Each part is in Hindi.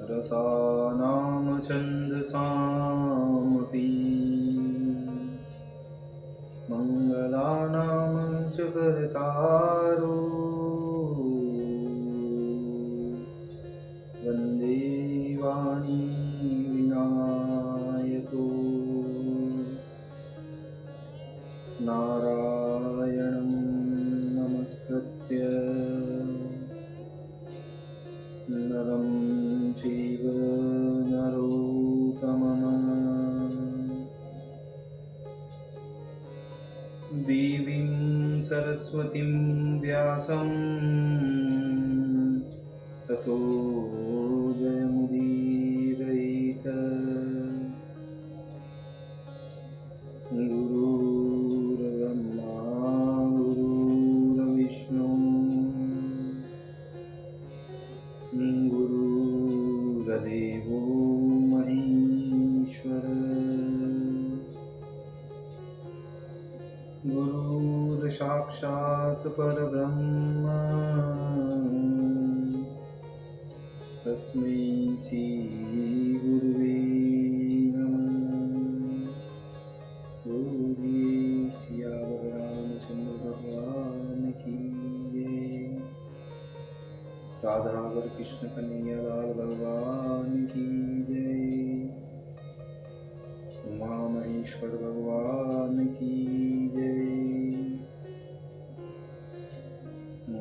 रसानां छन्दसामपि मङ्गलानां च कर्तारो वन्दे वाणी विनायको नारायणं नमस्कृत्य नरं चैव नरोत्तमं देवीं सरस्वतीं व्यासं ततो जयमुदीरयेत्। गुरुर्ब्रह्मा गुरुर्विष्णु गुरुर्देवो महेश्वर गुरुर्साक्षात् परब्रह्म तस्मै श्री गुरुवे नमः। बोलिए सियावर रामचंद्र भगवान की जय। राधावर कृष्ण कन्हैया लाल भगवान की जय। उमा महेश्वर भगवान की जय।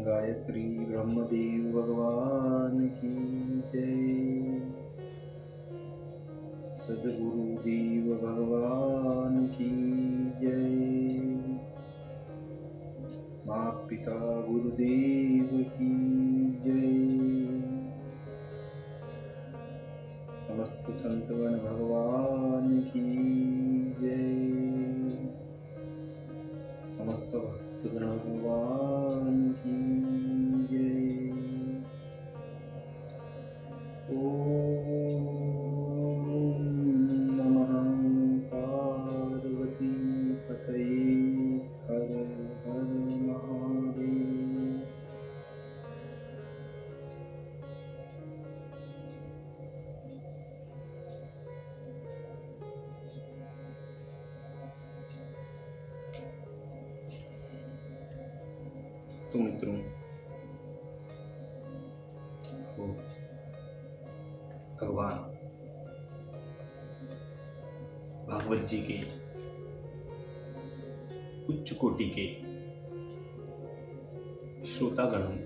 गायत्री ब्रह्मदेव भगवान की जय। सद्गुरुदेव भगवान की जय। माता पिता गुरुदेव की जय। समस्त संतगण भगवान की जय। समस्त भक्तगण भगवान की जय। ओम नमः पार्वती पतये हर हर महादेव। तो मित्रों, भगवान भागवत जी के उच्च कोटि के श्रोतागणों,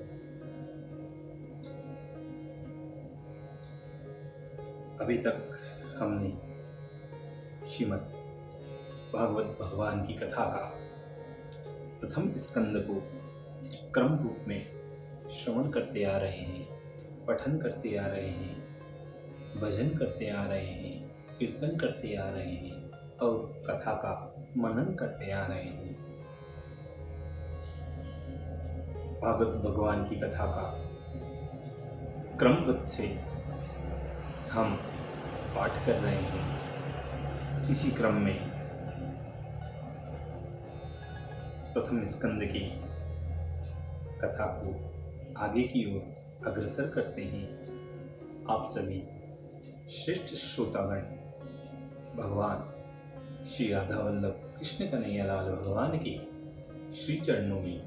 अभी तक हमने श्रीमद् भागवत भगवान की कथा का प्रथम स्कंद को क्रम रूप में श्रवण करते आ रहे हैं, पठन करते आ रहे हैं, भजन करते आ रहे हैं, कीर्तन करते आ रहे हैं और कथा का मनन करते आ रहे हैं। भागवत भगवान की कथा का क्रमबद्ध से हम पाठ कर रहे हैं। इसी क्रम में प्रथम स्कंद की कथा को आगे की ओर अग्रसर करते हैं। आप सभी श्रेष्ठ श्रोतागण भगवान श्री राधा वल्लभ कृष्ण कन्हैया लाल भगवान के श्री चरणों में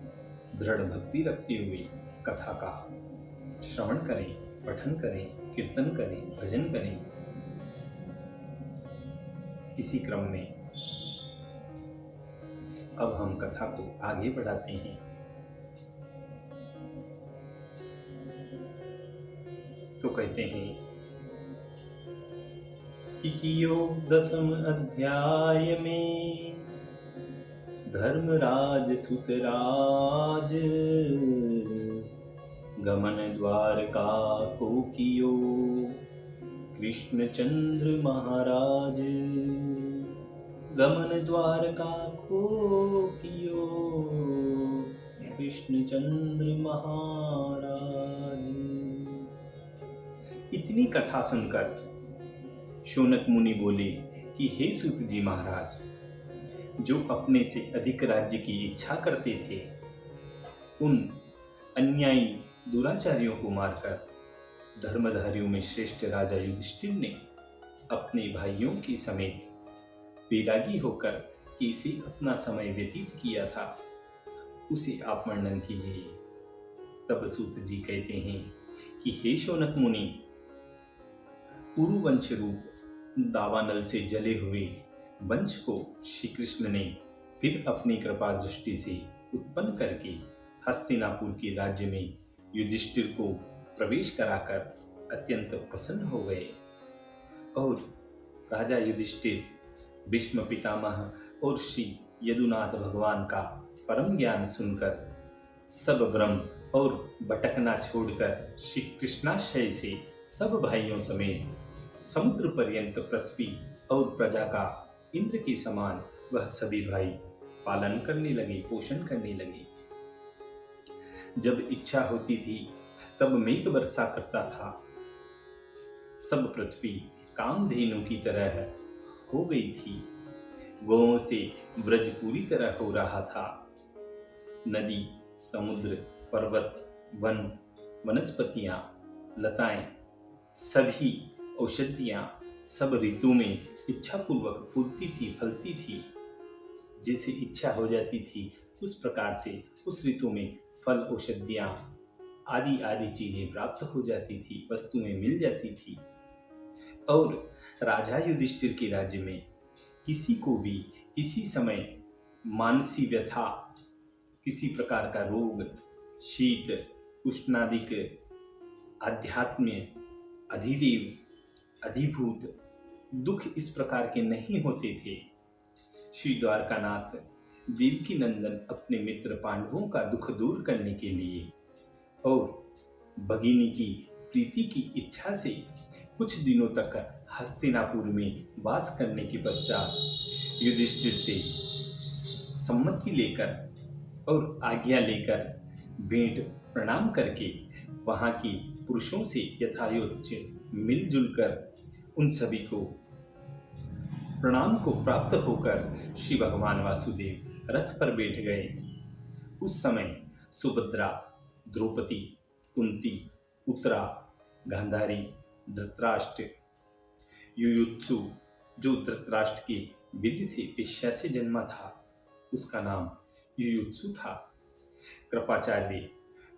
दृढ़ भक्ति रखते हुए कथा का श्रवण करें, पठन करें, कीर्तन करें, भजन करें। इसी क्रम में अब हम कथा को आगे बढ़ाते हैं। तो कहते हैं कि कियो दसम अध्याय में धर्मराज सुतराज गमन द्वारका को कियो कृष्णचंद्र महाराज। गमन द्वारका को कियो कृष्णचंद्र महाराज। इतनी कथा सुनकर शौनक मुनि बोले कि हे सूत जी महाराज, जो अपने से अधिक राज्य की इच्छा करते थे उन अन्यायी दुराचारियों को मारकर धर्मधारियों में श्रेष्ठ राजा युधिष्ठिर ने अपने भाइयों के समेत वैरागी होकर कैसे अपना समय व्यतीत किया था, उसे आप वर्णन कीजिए। तब सूत जी कहते हैं कि हे शौनक मुनि, कुरुवंश रूप दावानल से जले हुए वंश को श्री कृष्ण ने फिर अपनी कृपा दृष्टि से उत्पन्न करके हस्तिनापुर के राज्य में युधिष्ठिर को प्रवेश कराकर अत्यंत प्रसन्न हो गए। और राजा युधिष्ठिर भीष्म पितामह और श्री यदुनाथ भगवान का परम ज्ञान सुनकर सब भ्रम और भटकना छोड़कर श्री कृष्णाशय से सब भाइयों समेत समुद्र पर्यंत पृथ्वी और प्रजा का इंद्र के समान वह सभी भाई पालन करने लगे, पोषण करने लगे। जब इच्छा होती थी तब मेघ वर्षा करता था। सब पृथ्वी कामधेनु की तरह हो गई थी। गौओं से ब्रज पूरी तरह हो रहा था। नदी, समुद्र, पर्वत, वन, वनस्पतियां, लताएं, सभी औषधियां सब ऋतु में इच्छापूर्वक फूलती थी, फलती थी। जैसे इच्छा हो जाती थी उस प्रकार से उस ऋतु में फल, औषधियां आदि आदि चीजें प्राप्त हो जाती थी, वस्तुएं मिल जाती थी। और राजा युधिष्ठिर के राज्य में किसी को भी किसी समय मानसिक व्यथा, किसी प्रकार का रोग, शीत, उष्णादिक, आध्यात्म, अधिदेव, अधिभूत दुख इस प्रकार के नहीं होते थे। श्री द्वारकानाथ देवकी नंदन अपने मित्र पांडवों का दुख दूर करने के लिए और भगिनी की प्रीति की इच्छा से कुछ दिनों तक हस्तिनापुर में वास करने के पश्चात युधिष्ठिर से सम्मति लेकर और आज्ञा लेकर भेंट प्रणाम करके वहां के पुरुषों से यथायोग्य मिलजुल कर उन सभी को प्रणाम को प्राप्त होकर श्री भगवान वासुदेव रथ पर बैठ गए। उस समय सुभद्रा, द्रौपदी, कुंती, उत्तरा, गांधारी, धृतराष्ट्र, युयुत्सु जो धृतराष्ट्र के वीर्य से वेश्या से जन्मा था उसका नाम युयुत्सु था, कृपाचार्य,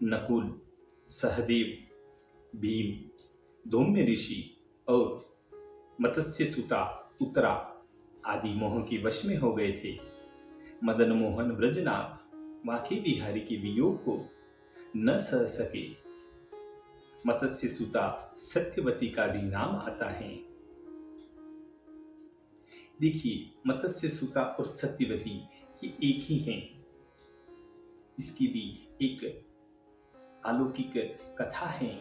नकुल, सहदेव, भीम, धौम्य ऋषि और मत्स्य सुता उत्तरा आदि मोह के वश में हो गए थे। मदन मोहन व्रजनाथ वाके बिहारी के वियोग को न सह सके। मत्स्य सुता सत्यवती का भी नाम आता है। देखिए, मत्स्य सुता और सत्यवती ये एक ही हैं। इसकी भी एक अलौकिक कथा है।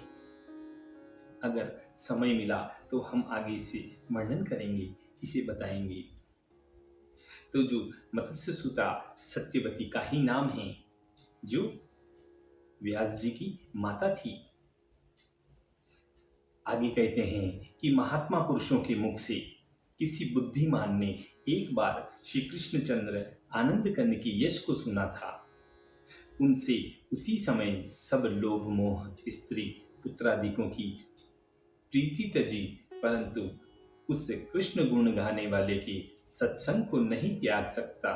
अगर समय मिला तो हम आगे से वर्णन करेंगे, इसे बताएंगे। तो जो मत्स्य सुता सत्यवती का ही नाम है, जो व्यास जी की माता थी। आगे कहते हैं कि महात्मा पुरुषों के मुख से किसी बुद्धिमान ने एक बार श्री कृष्णचंद्र आनंद करने के यश को सुना था। उनसे उसी समय सब लोभ मोह, स्त्री पुत्रादिकों की प्रीति तजी, परंतु उस कृष्ण गुण गाने वाले के सत्संग को नहीं त्याग सकता।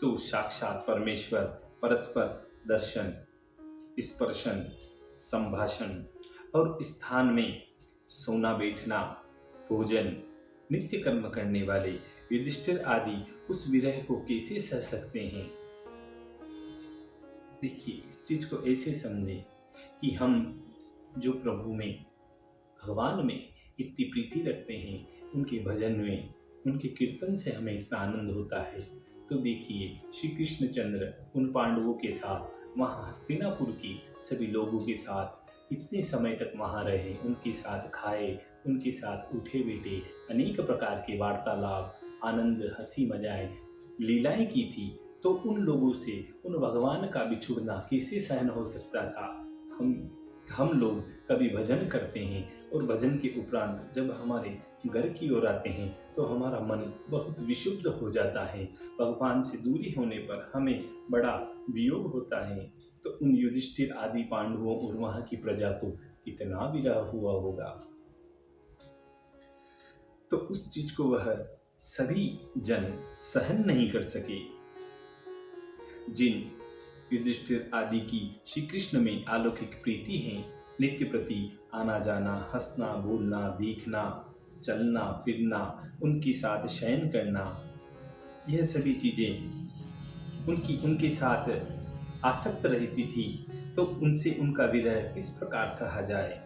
तो साक्षात परमेश्वर परस्पर दर्शन, स्पर्शन, संभाषण और स्थान में सोना बैठना, भोजन, नित्य कर्म करने वाले युधिष्ठिर आदि उस विरह को कैसे सह सकते हैं। देखिए, इस चीज को ऐसे समझे कि हम जो प्रभु में, भगवान में इतनी प्रीति रखते हैं, उनके भजन में, उनके कीर्तन से हमें इतना आनंद होता है। तो देखिए, श्री कृष्णचंद्र उन पांडवों के साथ वहाँ हस्तिनापुर की सभी लोगों के साथ इतने समय तक वहाँ रहे, उनके साथ खाए, उनके साथ उठे बैठे, अनेक प्रकार के वार्तालाप, आनंद, हंसी मजाएं, लीलाएं की थी। तो उन लोगों से उन भगवान का बिछुड़ना कैसे सहन हो सकता था। हम लोग कभी भजन करते हैं और भजन के उपरांत जब हमारे घर की ओर आते हैं तो हमारा मन बहुत विशुद्ध हो जाता है। भगवान से दूरी होने पर हमें बड़ा वियोग होता है। तो उन युधिष्ठिर आदि पांडवों और वहां की प्रजा को कितना विरह हुआ होगा। तो उस चीज को वह सभी जन सहन नहीं कर सके। जिन युधिष्ठिर आदि की श्री कृष्ण में अलौकिक प्रीति है, नित्य प्रति आना जाना, हंसना बोलना, देखना, चलना फिरना, उनके साथ शयन करना, यह सभी चीजें उनके साथ आसक्त रहती थी। तो उनसे उनका विरह किस प्रकार सहा जाए।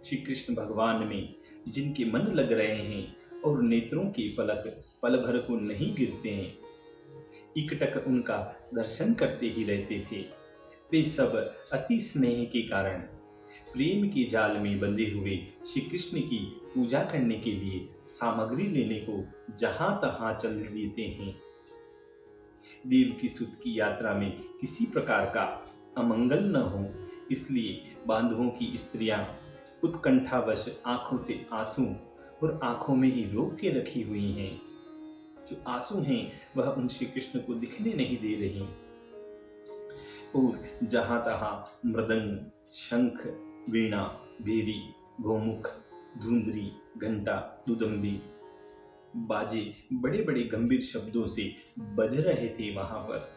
श्री कृष्ण भगवान में जिनके मन लग रहे हैं और नेत्रों के पलक पल भर को नहीं गिरते हैं, इकटक उनका दर्शन करते ही रहते थे। वे सब अति स्नेह के कारण प्रेम के जाल में बंधे हुए श्री कृष्ण की पूजा करने के लिए सामग्री लेने को जहां तहां चल देते हैं। देव की सुत की यात्रा में किसी प्रकार का अमंगल न हो, इसलिए बांधवों की स्त्रियां उत्कंठावश आंखों से आंसू और आंखों में ही रोक के रखी हुई हैं। जो आंसू हैं वह उन श्री कृष्ण को दिखने नहीं दे रही। और जहां तहां मृदंग, शंख, वीणा, भेरी, गोमुख, धुंधरी, घंटा, दुदंबी, बाजे बड़े बड़े गंभीर शब्दों से बज रहे थे वहां पर।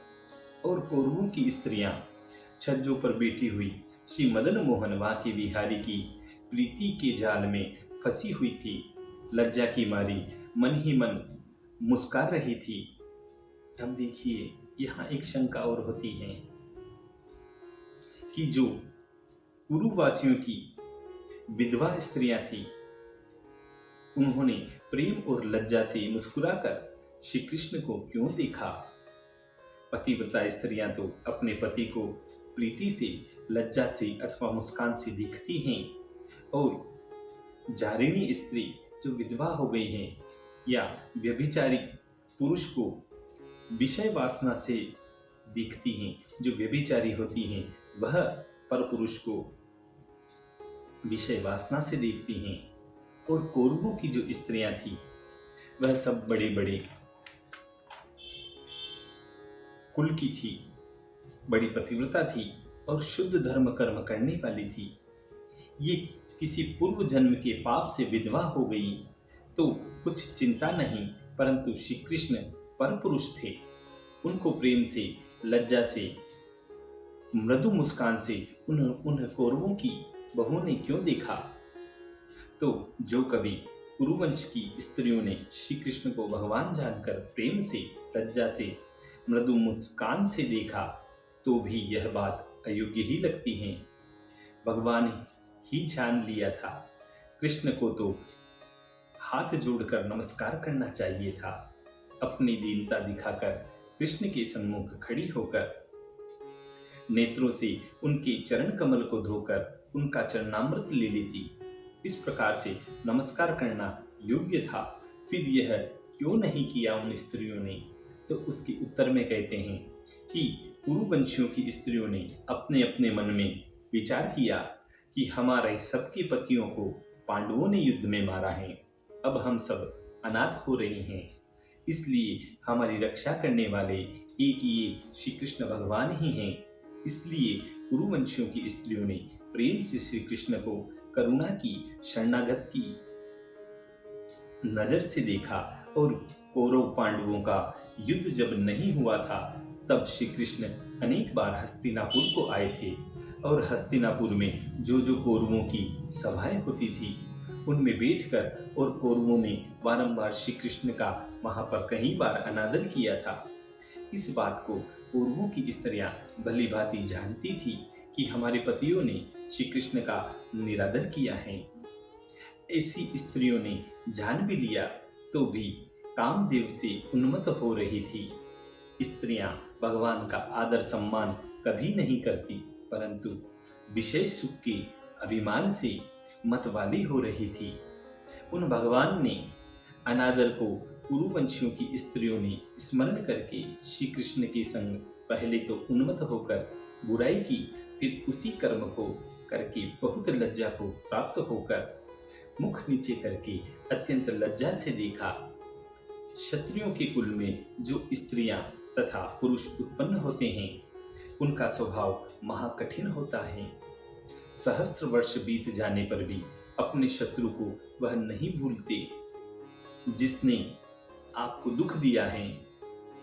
और कौरवों की स्त्रियां छज्जों पर बैठी हुई श्री मदन मोहन वाके बिहारी की प्रीति के जाल में फंसी हुई थी। लज्जा की मारी मन ही मन मुस्कुरा रही थी। अब देखिए, यहाँ एक शंका और होती है कि जो कुरुवासियों की विधवा स्त्रियां थी, उन्होंने प्रेम और लज्जा से मुस्कुराकर श्री कृष्ण को क्यों देखा। पतिव्रता स्त्रियां तो अपने पति को प्रीति से, लज्जा से अथवा मुस्कान से देखती हैं, और जारिणी स्त्री जो विधवा हो गई हैं या व्यभिचारी पुरुष को विषय वासना से देखती हैं। जो व्यभिचारी होती हैं वह परपुरुष को विषय वासना से देखती हैं। और कौरवों की जो स्त्रियां थी वह सब बड़े बड़े कुल की थी, बड़ी पतिव्रता थी और शुद्ध धर्म कर्म करने वाली थी। ये किसी पूर्व जन्म के पाप से विधवा हो गई तो कुछ चिंता नहीं, परंतु श्री कृष्ण परपुरुष थे। उनको प्रेम से, लज्जा से, मृदु मुस्कान से उन कौरवों की बहुओं ने क्यों देखा। तो जो कभी कुरुवंश की स्त्रियों ने श्री कृष्ण को भगवान जानकर प्रेम से, लज्जा से, मृदु मुस्कान से देखा, तो भी यह बात अयोग्य ही लगती है। भगवान ही जान लिया था। कृष्ण को तो हाथ जोड़कर नमस्कार करना चाहिए था। अपनी दीनता दिखाकर कृष्ण के सम्मुख खड़ी होकर नेत्रों से उनके चरण कमल को धोकर उनका चरणामृत ले लेती। इस प्रकार से नमस्कार करना योग्य था। फिर यह क्यों नहीं किया उन स्त्रियों ने। तो उसके उत्तर में कहते हैं कि कुरुवंशियों की स्त्रियों ने अपने अपने मन में विचार किया कि हमारे सबके पतियों को पांडवों ने युद्ध में मारा है, अब हम सब अनाथ हो रहे हैं, इसलिए हमारी रक्षा करने वाले एक ये श्री कृष्ण भगवान ही हैं। इसलिए कुरुवंशियों की स्त्रियों ने प्रेम से श्री कृष्ण को करुणा की, शरणागत की नजर से देखा। और कौरव पांडवों का युद्ध जब नहीं हुआ था तब श्री कृष्ण अनेक बार हस्तिनापुर को आए थे। और हस्तिनापुर में जो जो कौरवों की सभाएं होती थी उनमें बैठकर और कौरवों ने बारंबार श्री कृष्ण का वहां पर कई बार अनादर किया था। इस बात को कौरवों की स्त्रियां भली भांति जानती थी कि हमारे पतियों ने श्री कृष्ण का निरादर किया है। ऐसी स्त्रियों ने जान भी लिया तो भी कामदेव से उन्मत्त हो रही थी। स्त्रियां भगवान का आदर सम्मान कभी नहीं करती, परंतु विषय सुख के अभिमान से मतवाली हो रही थी। उन भगवान ने अनादर को कुरुवंशियों की स्त्रियों ने स्मरण करके श्री कृष्ण के संग पहले तो उन्मत्त होकर बुराई की, फिर उसी कर्म को करके बहुत लज्जा को प्राप्त होकर मुख नीचे करके अत्यंत लज्जा से देखा क्षत्रियों के कुल में जो स्त्रियां तथा पुरुष उत्पन्न होते हैं उनका स्वभाव महाकठिन होता है। सहस्त्र वर्ष बीत जाने पर भी अपने शत्रु को वह नहीं भूलते। जिसने आपको दुख दिया है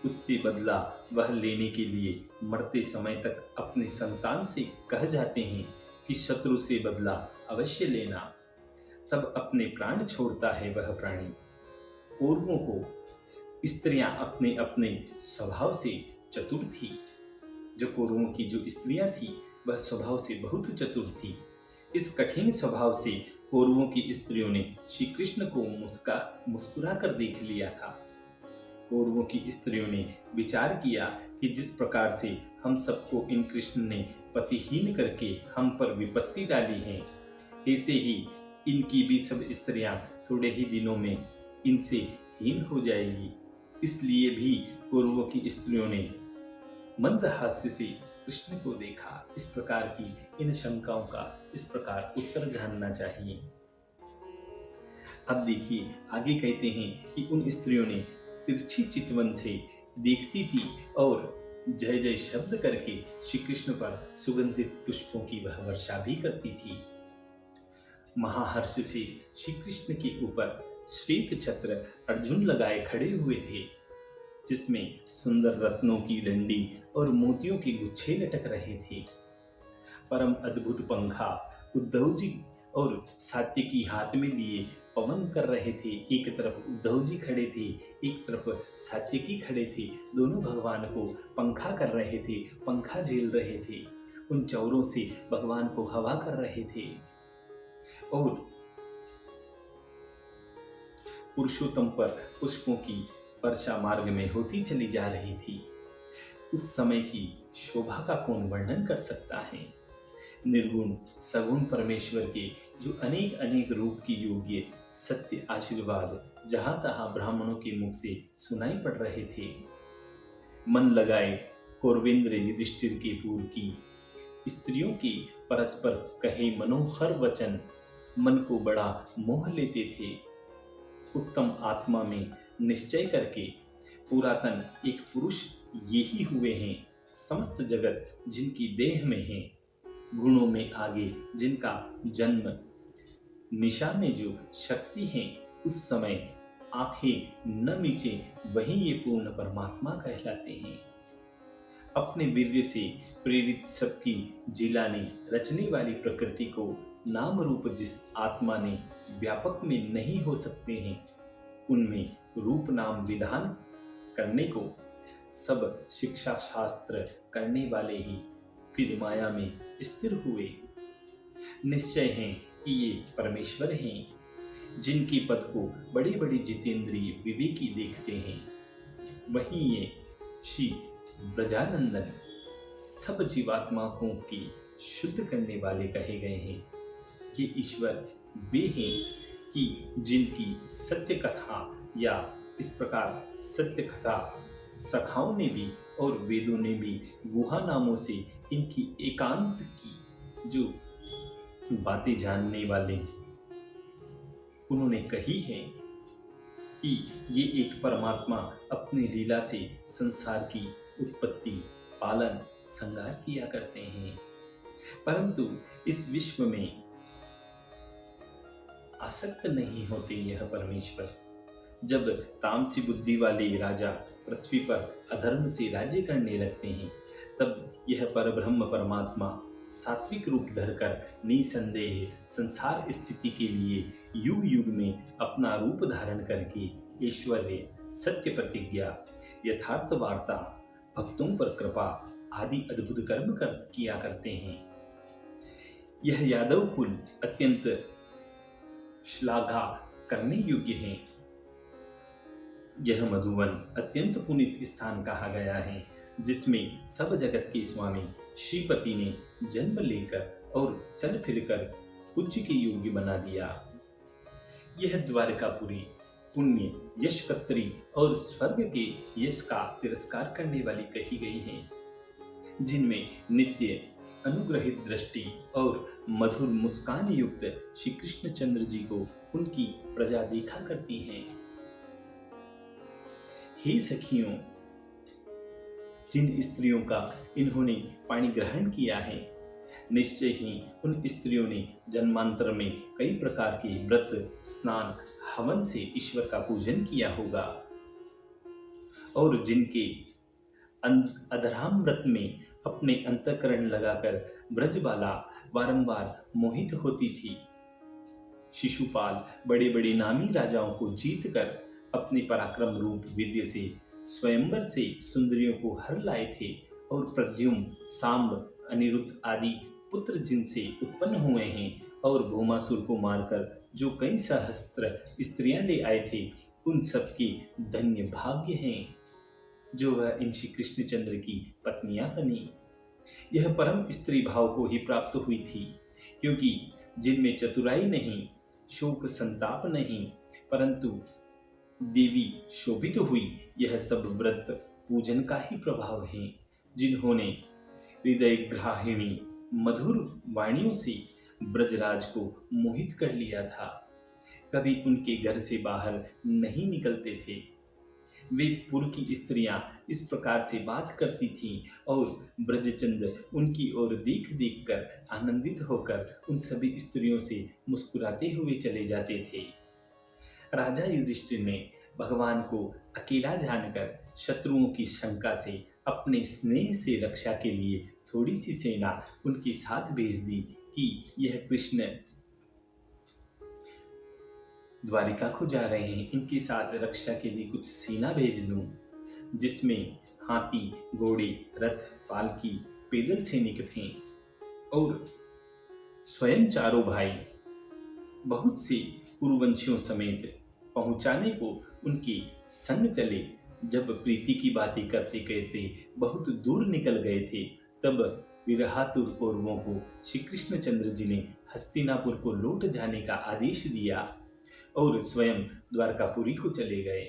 उससे बदला वह लेने के लिए मरते समय तक अपने संतान से कह जाते हैं कि शत्रु से बदला अवश्य लेना। तब अपने प्राण छोड़ता है वह प्राणी। कौरवों को स्त्रियां अपने अपने स्वभाव से चतुर थी। जो कौरवों की जो स्त्रियां थी वह स्वभाव से बहुत चतुर थी। इस कठिन स्वभाव से कौरवों की स्त्रियों ने श्री कृष्ण को मुस्कुरा कर देख लिया था। कौरवों की स्त्रियों ने विचार किया कि जिस प्रकार से हम सबको इन कृष्ण ने पतिहीन करके हम पर विपत्ति डाली है, ऐसे ही इनकी भी सब स्त्रियां थोड़े ही दिनों में इनसे हीन हो जाएगी। इसलिए भी कौरवों की स्त्रियों ने मंद हास्य से कृष्ण को देखा। इस प्रकार की इन शंकाओं का इस प्रकार उत्तर जानना चाहिए। अब देखिए आगे कहते हैं कि उन स्त्रियों ने तिरछी चितवन से देखती थी और जय जय शब्द करके श्री कृष्ण पर सुगंधित पुष्पों की वह वर्षा भी करती थी। महाहर्ष से श्री कृष्ण के ऊपर श्वेत छत्र अर्जुन लगाए खड़े हुए थे, जिसमें सुंदर रत्नों की डंडी और मोतियों के गुच्छे लटक रहे थे। परम अद्भुत पंखा उद्धव जी और सात्यकी हाथ में लिए पवन कर रहे थे। एक तरफ उद्धव जी खड़े थे, एक तरफ सात्यकी खड़े थे। दोनों भगवान को पंखा कर रहे थे, पंखा झेल रहे थे। उन चौरों से भगवान को हवा कर रहे थे और पुरुषोत्तम पर पुष्पों की वर्षा मार्ग में होती चली जा रही थी। उस समय की शोभा का कौन वर्णन कर सकता है। निर्गुण सगुण परमेश्वर के जो अनेक अनेक रूप की योग्य सत्य आशीर्वाद जहां तहां ब्राह्मणों के मुख से सुनाई पड़ रहे थे। मन लगाए कौरवेंद्र युधिष्ठिर के पूर्व की स्त्रियों के परस्पर कहे मनोहर वचन मन को बड़ा मोह लेते थे। उत्तम आत्मा में निश्चय करके पुरातन एक पुरुष यही हुए हैं। समस्त जगत जिनकी देह में है, गुणों में आगे जिनका जन्म, निशा में जो शक्ति है, उस समय आंखें न मीचे वही ये पूर्ण परमात्मा कहलाते हैं। अपने वीर्य से प्रेरित सबकी जिलाने रचने वाली प्रकृति को नाम रूप जिस आत्मा ने व्यापक में नहीं हो सकते हैं, उनमें रूप नाम विधान करने को सब शिक्षा शास्त्र करने वाले ही फिर माया में स्थिर हुए। निश्चय है कि ये परमेश्वर हैं, जिनकी पद को बड़े बड़े जितेंद्रिय विवेकी देखते हैं। वहीं ये श्री ब्रजानंदन सब जीवात्माओं की शुद्ध करने वाले कहे गए हैं। ये ईश्वर वे हैं कि जिनकी सत्य कथा या इस प्रकार सत्य कथा सखाओं ने भी और वेदों ने भी गुहा नामों से इनकी एकांत की जो बातें जानने वाले उन्होंने कही है कि ये एक परमात्मा अपनी लीला से संसार की उत्पत्ति, पालन, संहार किया करते हैं। परंतु इस विश्व में आसक्त नहीं होते यह परमेश्वर। जब तामसी बुद्धि वाले राजा पृथ्वी पर अधर्म से राज्य करने लगते हैं, तब यह परब्रह्म परमात्मा सात्विक रूप धरकर निसंदेह संसार स्थिति के लिए युग युग में अपना रूप धारण करके ऐश्वर्य, सत्य प्रतिज्ञा, यथार्थ वार्ता, भक्तों पर कृपा आदि अद्भुत कर्म किया करते हैं। यह यादव कुल अत्यंत श्लाघा करने योग्य है। यह मधुवन अत्यंत पुनीत स्थान कहा गया है, जिसमें सब जगत के स्वामी श्रीपति ने जन्म लेकर और चल फिरकर पूज्य के योग्य बना दिया। यह द्वारकापुरी पुण्य, यश कत्री और स्वर्ग के यश का तिरस्कार करने वाली कही गई है, जिनमें नित्य अनुग्रहित दृष्टि और मधुर मुस्कान युक्त श्री कृष्णचंद्र जी को उनकी प्रजा देखा करती हैं। हे सखियों, जिन स्त्रियों का इन्होंने पाणी ग्रहण किया है, निश्चय ही उन स्त्रियों ने जन्मांतर में कई प्रकार के व्रत, स्नान, हवन से ईश्वर का पूजन किया होगा। और जिनके अधराम व्रत में अपने अंतःकरण लगाकर ब्रजबाला बारंबार मोहित होती थी। शिशुपाल बड़े बड़े नामी राजाओं को जीतकर अपने पराक्रम रूप विद्य से स्वयंवर से सुंदरियों को हर लाए थे। और प्रद्युम्न, सांब, अनिरुद्ध आदि पुत्र जिनसे उत्पन्न हुए हैं और भौमासुर को मारकर जो कई सहस्त्र स्त्रियां ले आए थे, उन सबके धन्य भाग्य हैं जो वह इन श्री कृष्णचंद्र की पत्नियां बनी। यह परम स्त्री भाव को ही प्राप्त हुई थी, क्योंकि जिनमें चतुराई नहीं, शोक संताप नहीं, परंतु देवी शोभित हुई, यह सब व्रत पूजन का ही प्रभाव है। जिन्होंने हृदय ग्राहिणी मधुर वाणियों से ब्रजराज को मोहित कर लिया था, कभी उनके घर से बाहर नहीं निकलते थे। वे पुर की स्त्रियां इस प्रकार से बात करती थीं और ब्रजचंद्र उनकी ओर देख देख कर आनंदित होकर उन सभी स्त्रियों से मुस्कुराते हुए चले जाते थे। राजा युधिष्ठिर ने भगवान को अकेला जानकर शत्रुओं की शंका से अपने स्नेह से रक्षा के लिए थोड़ी सी सेना उनके साथ भेज दी कि यह कृष्ण द्वारिका को जा रहे हैं, इनके साथ रक्षा के लिए कुछ सेना भेज दूं, जिसमें हाथी, घोड़े, रथ, पालकी, पैदल सैनिक थे। और स्वयं चारों भाई बहुत से कुरुवंशियों समेत पहुंचाने को उनके संग चले। जब प्रीति की बातें करते कहते बहुत दूर निकल गए थे, तब विरहातुर कौरवों को श्री कृष्णचंद्र जी ने हस्तिनापुर को लौट जाने का आदेश दिया और स्वयं द्वारकापुरी को चले गए।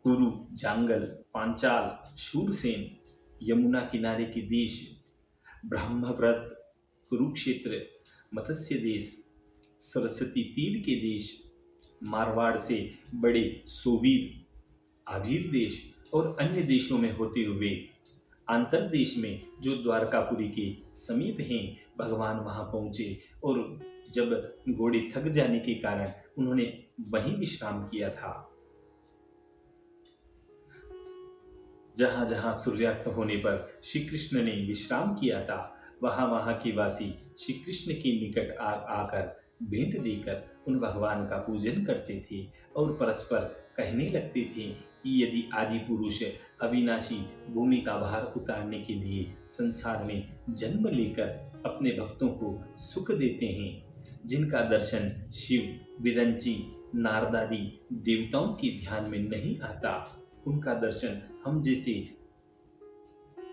कुरु, जांगल, पांचाल, शूरसेन, यमुना किनारे के देश, ब्रह्मव्रत, कुरुक्षेत्र, मत्स्य देश, सरस्वती तीर के देश, मारवाड़ से बड़े सोवीर, आभीर देश और अन्य देशों में होते हुए अंतरदेश में जो द्वारकापुरी के समीप हैं, भगवान वहां पहुंचे। और जब घोड़े थक जाने के कारण उन्होंने वहीं विश्राम किया था। जहां जहां सूर्यास्त होने पर श्री कृष्ण ने विश्राम किया था, वहां वहां के वासी श्री कृष्ण के निकट आकर भेंट देकर उन भगवान का पूजन करते थे और परस्पर कहने लगते थे कि यदि आदि पुरुष अविनाशी भूमि का भार उतारने के लिए संसार में जन्म लेकर अपने भक्तों को सुख देते हैं, जिनका दर्शन शिव, विरंची, नारदादि देवताओं के ध्यान में नहीं आता, उनका दर्शन हम जैसे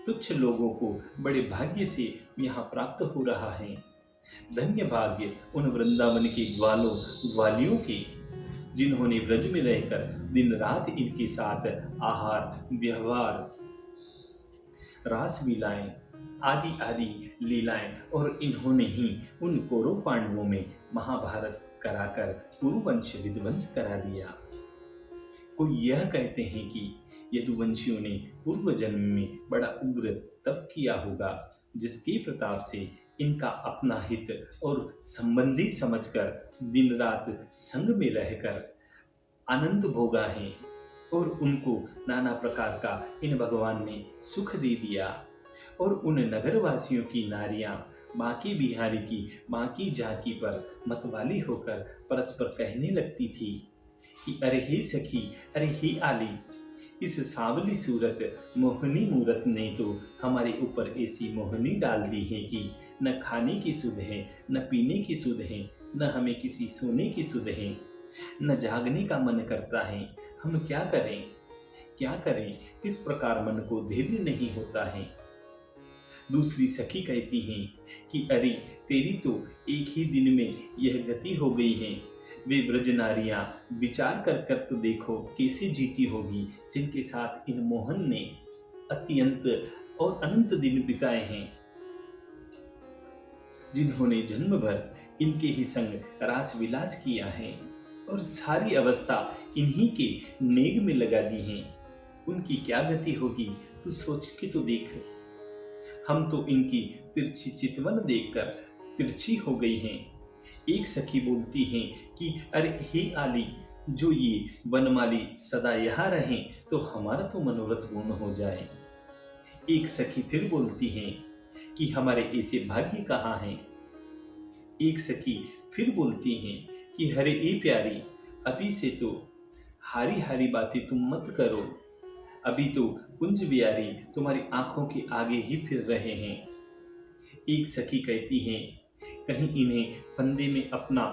तुच्छ लोगों को बड़े भाग्य से यहाँ प्राप्त हो रहा है। धन्य भाग्य उन वृंदावन के ग्वालों ग्वालियों के, जिन्होंने ब्रज में रहकर दिन रात इनके साथ आहार, व्यवहार, रास लीलाएं आदि आदि लीलाएं, और इन्होंने ही उन कौरव पांडवों में महाभारत कराकर कुरुवंश विध्वंस करा दिया। कोई यह कहते हैं कि यदुवंशियों ने पूर्व जन्म में बड़ा उग्र तप किया होगा, जिसके प्रताप से इनका अपना हित और संबंधी समझकर दिन रात संग में रहकर आनंद भोगा है और उनको नाना प्रकार का इन भगवान ने सुख दे दिया। और उन नगरवासियों की नारियां बांकी बिहारी की बांकी झांकी पर मतवाली होकर परस्पर कहने लगती थी कि अरे हे सखी, अरे हे आली, इस सांवली सूरत मोहनी मूरत ने तो हमारे ऊपर ऐसी मोहनी डाल दी है कि न खाने की सुध है, न पीने की सुध है, न हमें किसी सोने की सुध है, न जागने का मन करता है। हम क्या करें, क्या करें, किस प्रकार मन को धैर्य नहीं होता है। दूसरी सखी कहती हैं कि अरे तेरी तो एक ही दिन में यह गति हो गई है। वे ब्रज नारियां विचार कर तो देखो कैसे जीती होगी, जिनके साथ इन मोहन ने अत्यंत और अनंत दिन बिताए हैं, जिन्होंने जन्म भर इनके ही संग रास विलास किया है। और सारी अवस्था इन्हीं के नेग में लगा दी है। उनकी क्या गति होगी तू सोच के तो देख। हम तो इनकी तिरछी चितवन देखकर तिरछी हो गई हैं। एक सखी बोलती हैं कि अरे हे आली, जो ये वनमाली सदा यहाँ रहें तो हमारा तो मनोरथ पूर्ण हो जाए। एक सखी फिर बोलती हैं कि हमारे ऐसे भाग्य कहाँ हैं। एक सखी फिर बोलती हैं कि हरे ए प्यारी, अभी से तो हारी हारी बातें तुम मत करो। अभी तो कुंज बिहारी तुम्हारी आंखों के आगे ही फिर रहे हैं। एक सखी कहती हैं, कहीं इन्हें फंदे में अपना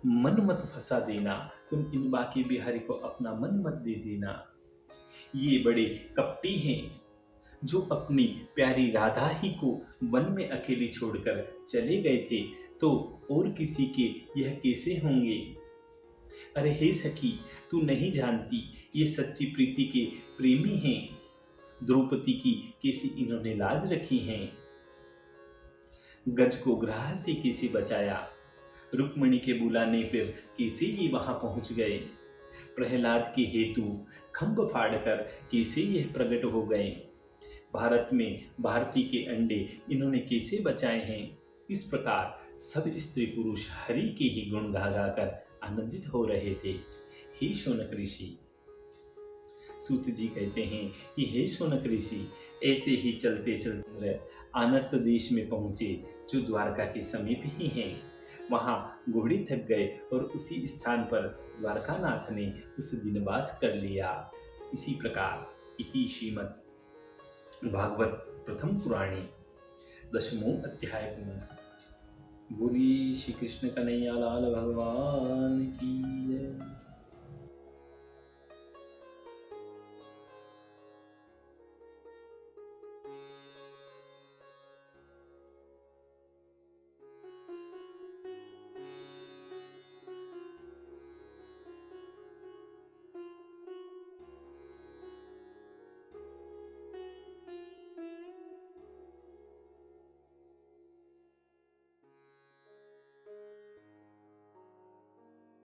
मन मत फंसा देना, तुम इन बाकी बिहारी को अपना मन मत दे देना। ये बड़े कपटी हैं, जो अपनी प्यारी राधा ही को वन में अकेली छोड़कर चले गए थे, तो और किसी के यह कैसे होंगे। अरे हे सखी, तू नहीं जानती, ये सच्ची प्रीति के प्रेमी हैं। द्रौपदी की कैसी इन्होंने लाज रखी है। गज को ग्राह से कैसे बचाया, रुक्मणी के बुलाने पर कैसे ये वहां पहुंच गए। प्रहलाद के हेतु खंभ फाड़कर कैसे यह प्रकट हो गए। भारत में भारती के अंडे इन्होंने कैसे बचाए हैं। इस प्रकार सब स्त्री पुरुष हरि के ही गुण गा गाकर आनंदित हो रहे थे। हे शौनक ऋषि, सूत जी कहते हैं कि हे शौनक ऋषि, ऐसे ही चलते चलते अनर्थ देश में पहुंचे, जो द्वारका के समीप ही हैं। वहां घोड़े थक गए और उसी स्थान पर द्वारकानाथ ने उस दिन वास कर लिया। इसी प्रकार इति श्रीमद् भागवत प्रथम पुराणे दशमो अध्याय पूर्ण। बोली श्री कृष्ण कन्हैया लाल भगवान की जय।